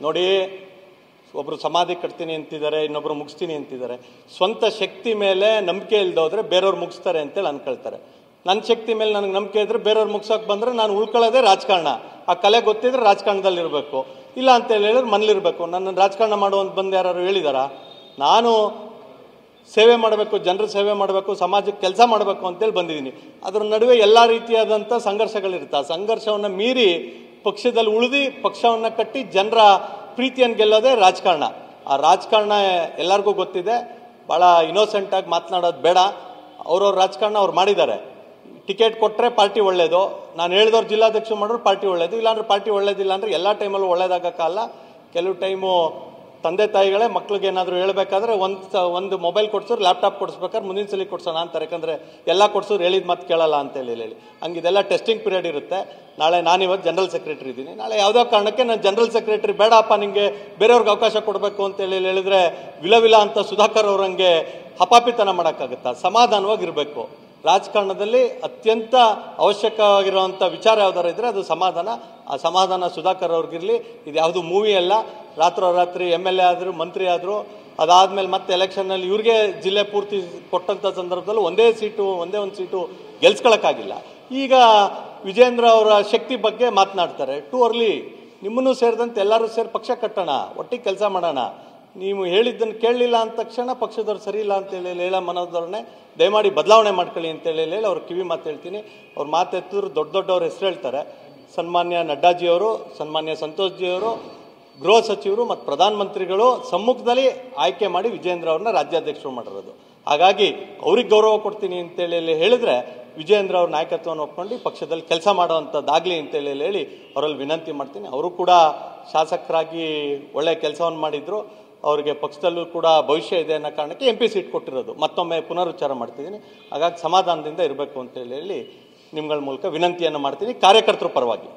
ನೋಡಿ, ಒಬ್ಬರು ಸಮಾಧಿ ಕಟ್ತೀನಿ ಅಂತಿದ್ದಾರೆ, ಇನ್ನೊಬ್ರು ಮುಗಿಸ್ತೀನಿ ಅಂತಿದ್ದಾರೆ. ಸ್ವಂತ ಶಕ್ತಿ ಮೇಲೆ ನಂಬಿಕೆ ಇಲ್ದೋದ್ರೆ ಬೇರೆಯವ್ರು ಮುಗಿಸ್ತಾರೆ ಅಂತೇಳಿ ಅನ್ಕೊಳ್ತಾರೆ. ನನ್ನ ಶಕ್ತಿ ಮೇಲೆ ನನಗೆ ನಂಬಿಕೆ ಇದ್ರೆ ಬೇರೆಯವ್ರು ಮುಗಿಸೋಕೆ ಬಂದರೆ ನಾನು ಉಳ್ಕೊಳ್ಳೋದೇ ರಾಜಕಾರಣ. ಆ ಕಲೆ ಗೊತ್ತಿದ್ರೆ ರಾಜಕಾರಣದಲ್ಲಿ ಇರಬೇಕು, ಇಲ್ಲ ಅಂತೇಳಿ ಹೇಳಿದ್ರೆ ಮನೇಲಿರಬೇಕು. ನನ್ನನ್ನು ರಾಜಕಾರಣ ಮಾಡುವಂತ ಬಂದು ಯಾರು ಹೇಳಿದಾರಾ? ನಾನು ಸೇವೆ ಮಾಡಬೇಕು, ಜನರ ಸೇವೆ ಮಾಡಬೇಕು, ಸಮಾಜಕ್ಕೆ ಕೆಲಸ ಮಾಡಬೇಕು ಅಂತೇಳಿ ಬಂದಿದ್ದೀನಿ. ಅದರ ನಡುವೆ ಎಲ್ಲ ರೀತಿಯಾದಂಥ ಸಂಘರ್ಷಗಳಿರುತ್ತೆ. ಆ ಸಂಘರ್ಷವನ್ನು ಮೀರಿ ಪಕ್ಷದಲ್ಲಿ ಉಳಿದು ಪಕ್ಷವನ್ನು ಕಟ್ಟಿ ಜನರ ಪ್ರೀತಿಯನ್ನು ಗೆಲ್ಲೋದೇ ರಾಜಕಾರಣ. ಆ ರಾಜಕಾರಣ ಎಲ್ಲರಿಗೂ ಗೊತ್ತಿದೆ. ಭಾಳ ಇನ್ನೋಸೆಂಟಾಗಿ ಮಾತನಾಡೋದು ಬೇಡ. ಅವ್ರವ್ರ ರಾಜಕಾರಣ ಅವ್ರು ಮಾಡಿದ್ದಾರೆ. ಟಿಕೆಟ್ ಕೊಟ್ಟರೆ ಪಾರ್ಟಿ ಒಳ್ಳೇದು, ನಾನು ಹೇಳಿದವ್ರು ಜಿಲ್ಲಾಧ್ಯಕ್ಷ ಮಾಡೋರು ಪಾರ್ಟಿ ಒಳ್ಳೇದು, ಇಲ್ಲಾಂದ್ರೆ ಪಾರ್ಟಿ ಒಳ್ಳೇದಿಲ್ಲ ಅಂದರೆ ಎಲ್ಲ ಟೈಮಲ್ಲೂ ಒಳ್ಳೇದಾಗಕ್ಕಲ್ಲ. ಕೆಲವು ಟೈಮು ತಂದೆ ತಾಯಿಗಳೇ ಮಕ್ಳಿಗೆ ಏನಾದರೂ ಹೇಳಬೇಕಾದ್ರೆ ಒಂದು ಮೊಬೈಲ್ ಕೊಡ್ಸೋರು ಲ್ಯಾಪ್ಟಾಪ್ ಕೊಡಿಸ್ಬೇಕಾದ್ರೆ ಮುಂದಿನ ಸಲ ಕೊಡ್ಸೋಣ ಅಂತಾರೆ. ಯಾಕಂದರೆ ಎಲ್ಲ ಕೊಡ್ಸೋರು ಹೇಳಿದ ಮಾತು ಕೇಳಲ್ಲ ಅಂತೇಳಿ ಹಂಗೆ ಇದೆಲ್ಲ ಟೆಸ್ಟಿಂಗ್ ಪೀರಿಯಡ್ ಇರುತ್ತೆ. ನಾಳೆ ನಾನಿವತ್ತು ಜನರಲ್ ಸೆಕ್ರೆಟರಿ ಇದ್ದೀನಿ, ನಾಳೆ ಯಾವುದೋ ಕಾರಣಕ್ಕೆ ನಾನು ಜನರಲ್ ಸೆಕ್ರೆಟರಿ ಬೇಡಪ್ಪ ನಿಮಗೆ ಬೇರೆಯವ್ರಿಗೆ ಅವಕಾಶ ಕೊಡಬೇಕು ಅಂತೇಳಿ ಹೇಳಿದ್ರೆ ವಿಲ ಅಂತ ಸುಧಾಕರ್ ಅವ್ರಂಗೆ ಹಪಾಪಿತನ ಮಾಡೋಕ್ಕಾಗುತ್ತಾ? ಸಮಾಧಾನವಾಗಿರಬೇಕು. ರಾಜಕಾರಣದಲ್ಲಿ ಅತ್ಯಂತ ಅವಶ್ಯಕವಾಗಿರುವಂಥ ವಿಚಾರ ಯಾವ್ದಾರು ಇದ್ದರೆ ಅದು ಸಮಾಧಾನ. ಆ ಸಮಾಧಾನ ಸುಧಾಕರ್ ಅವ್ರಿಗಿರಲಿ. ಇದು ಯಾವುದು ಮೂವಿ ಅಲ್ಲ. ರಾತ್ರೋರಾತ್ರಿ MLA ಆದರು, ಮಂತ್ರಿ ಆದರು, ಅದಾದಮೇಲೆ ಮತ್ತೆ ಎಲೆಕ್ಷನ್ನಲ್ಲಿ ಇವ್ರಿಗೆ ಜಿಲ್ಲೆ ಪೂರ್ತಿ ಕೊಟ್ಟಂಥ ಸಂದರ್ಭದಲ್ಲಿ ಒಂದೇ ಒಂದು ಸೀಟು ಗೆಲ್ಸ್ಕೊಳ್ಳೋಕ್ಕಾಗಿಲ್ಲ. ಈಗ ವಿಜೇಂದ್ರ ಅವರ ಶಕ್ತಿ ಬಗ್ಗೆ ಮಾತನಾಡ್ತಾರೆ. Too early. ನಿಮ್ಮನ್ನು ಸೇರಿದಂತೆ ಎಲ್ಲರೂ ಸೇರಿ ಪಕ್ಷ ಕಟ್ಟೋಣ, ಒಟ್ಟಿಗೆ ಕೆಲಸ ಮಾಡೋಣ. ನೀವು ಹೇಳಿದ್ದನ್ನು ಕೇಳಲಿಲ್ಲ ಅಂದ ತಕ್ಷಣ ಪಕ್ಷದವ್ರು ಸರಿ ಇಲ್ಲ ಅಂತೇಳಿ ಹೇಳೋ ಮನೋಧೋರಣೆ ದಯಮಾಡಿ ಬದಲಾವಣೆ ಮಾಡ್ಕೊಳ್ಳಿ ಅಂತೇಳಿ ಅವ್ರ ಕಿವಿ ಮಾತು ಹೇಳ್ತೀನಿ. ಅವ್ರ ಮಾತೆತ್ತಿದ್ರು ದೊಡ್ಡವ್ರ ಹೆಸರು ಹೇಳ್ತಾರೆ. ಸನ್ಮಾನ್ಯ ನಡ್ಡಾಜಿಯವರು, ಸನ್ಮಾನ್ಯ ಸಂತೋಷ್ಜಿಯವರು, ಗೃಹ ಸಚಿವರು ಮತ್ತು ಪ್ರಧಾನಮಂತ್ರಿಗಳು ಸಮ್ಮುಖದಲ್ಲಿ ಆಯ್ಕೆ ಮಾಡಿ ವಿಜೇಂದ್ರ ಅವ್ರನ್ನ ರಾಜ್ಯಾಧ್ಯಕ್ಷರು ಮಾಡಿರೋದು. ಹಾಗಾಗಿ ಅವ್ರಿಗೆ ಗೌರವ ಕೊಡ್ತೀನಿ ಅಂತೇಳಿ ಹೇಳಿದ್ರೆ ವಿಜೇಂದ್ರ ಅವ್ರ ನಾಯಕತ್ವವನ್ನು ಒಪ್ಕೊಂಡು ಪಕ್ಷದಲ್ಲಿ ಕೆಲಸ ಮಾಡೋವಂಥದ್ದಾಗಲಿ ಅಂತೇಳಿ ಹೇಳಿ ಅವರಲ್ಲಿ ವಿನಂತಿ ಮಾಡ್ತೀನಿ. ಅವರು ಕೂಡ ಶಾಸಕರಾಗಿ ಒಳ್ಳೆಯ ಕೆಲಸವನ್ನು ಮಾಡಿದರು. ಅವರಿಗೆ ಪಕ್ಷದಲ್ಲೂ ಕೂಡ ಭವಿಷ್ಯ ಇದೆ ಅನ್ನೋ ಕಾರಣಕ್ಕೆ MP ಸೀಟ್ ಕೊಟ್ಟಿರೋದು. ಮತ್ತೊಮ್ಮೆ ಪುನರುಚ್ಚಾರ ಮಾಡ್ತಿದ್ದೀನಿ. ಹಾಗಾಗಿ ಸಮಾಧಾನದಿಂದ ಇರಬೇಕು ಅಂತೇಳಿ ನಿಮ್ಗಳ ಮೂಲಕ ವಿನಂತಿಯನ್ನು ಮಾಡ್ತೀನಿ ಕಾರ್ಯಕರ್ತರ ಪರವಾಗಿ.